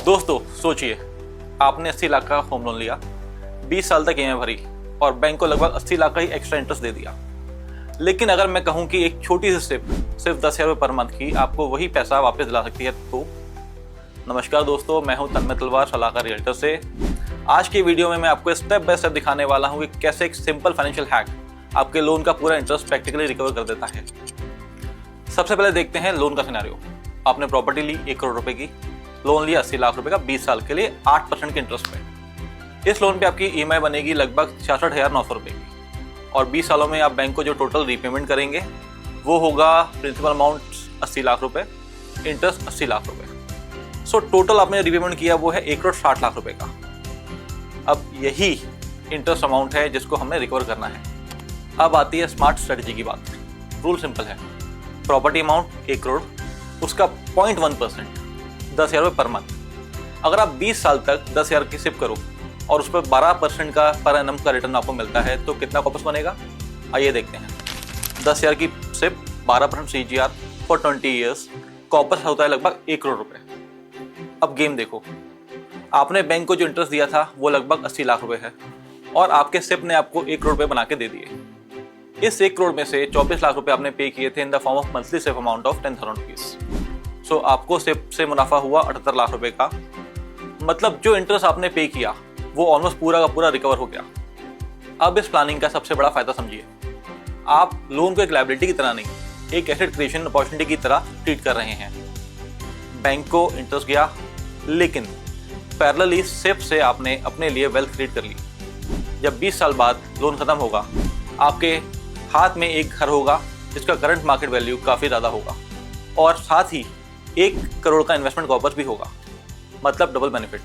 दोस्तों सोचिए, आपने 80 लाख का होम लोन लिया, 20 साल तक ईएमआई भरी और बैंक को लगभग 80 लाख का ही एक्स्ट्रा इंटरेस्ट दे दिया। लेकिन अगर मैं कहूं कि एक छोटी सी स्टेप सिर्फ 10,000 रुपये पर मंथ की आपको वही पैसा वापस दिला सकती है तो। नमस्कार दोस्तों, मैं हूं तन्मय तलवार, सलाहकार रियल्टर से। आज की वीडियो में मैं आपको स्टेप बाय स्टेप दिखाने वाला हूं कि कैसे एक सिंपल फाइनेंशियल हैक आपके लोन का पूरा इंटरेस्ट प्रैक्टिकली रिकवर कर देता है। सबसे पहले देखते हैं लोन का सिनेरियो। आपने प्रॉपर्टी ली 1 करोड़ रुपए की, लोन लिया 80 लाख रुपए का 20 साल के लिए 8% के इंटरेस्ट पे। इस लोन पे आपकी ईएमआई बनेगी लगभग 66,900 रुपए की और 20 सालों में आप बैंक को जो टोटल रीपेमेंट करेंगे वो होगा प्रिंसिपल अमाउंट 80 लाख रुपए, इंटरेस्ट 80 लाख रुपए। सो टोटल आपने रीपेमेंट किया वो है 1 करोड़ 60 लाख रुपए का। अब यही इंटरेस्ट अमाउंट है जिसको हमने रिकवर करना है। अब आती है स्मार्ट स्ट्रेटेजी की बात। रूल सिंपल है, प्रॉपर्टी अमाउंट 1 करोड़, उसका 0.1% 10,000 रुपये पर मंथ। अगर आप 20 साल तक 10,000 की सिप करो और उस पर 12% का पर एनम का रिटर्न आपको मिलता है तो कितना वापस बनेगा, आइए देखते हैं। 10,000 की सिप 12% CGR फॉर 20 ईयर्स वापस होता है लगभग 1 करोड़ रुपए। अब गेम देखो, आपने बैंक को जो इंटरेस्ट दिया था वो लगभग 80 लाख रुपए है और आपके सिप ने आपको 1 करोड़ रुपए बना के दे दिए। इस 1 करोड़ में से 24 लाख रुपए आपने पे किए थे in the form of monthly SIP amount of 10,000 rupees. So आपको सिप से मुनाफा हुआ 78 लाख रुपए का। मतलब जो इंटरेस्ट आपने पे किया वो ऑलमोस्ट पूरा का पूरा रिकवर हो गया। अब इस प्लानिंग का सबसे बड़ा फायदा समझिए, आप लोन को एक लायबिलिटी की तरह नहीं, एक एसेट क्रिएशन अपॉर्चुनिटी की तरह ट्रीट कर रहे हैं। बैंक को इंटरेस्ट गया लेकिन पैरेलली सिप से आपने अपने लिए वेल्थ क्रिएट कर ली। जब 20 साल बाद लोन खत्म होगा, आपके हाथ में एक घर होगा जिसका करंट मार्केट वैल्यू काफ़ी ज़्यादा होगा और साथ ही 1 करोड़ का इन्वेस्टमेंट कॉर्पस भी होगा। मतलब डबल बेनिफिट,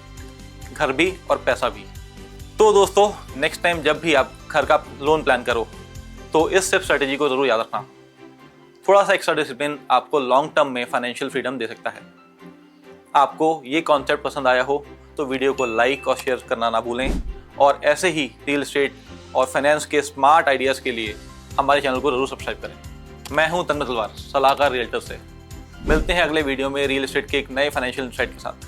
घर भी और पैसा भी। तो दोस्तों नेक्स्ट टाइम जब भी आप घर का लोन प्लान करो तो इस सिप स्ट्रेटेजी को ज़रूर याद रखना। थोड़ा सा एक्स्ट्रा डिसिप्लिन आपको लॉन्ग टर्म में फाइनेंशियल फ्रीडम दे सकता है। आपको ये कॉन्सेप्ट पसंद आया हो तो वीडियो को लाइक और शेयर करना ना भूलें और ऐसे ही रियल एस्टेट और फाइनेंस के स्मार्ट आइडियाज़ के लिए हमारे चैनल को जरूर सब्सक्राइब करें। मैं हूं तन्मय तलवार, सलाहकार रियल्टर से। मिलते हैं अगले वीडियो में रियल एस्टेट के एक नए फाइनेंशियल इनसाइट के साथ।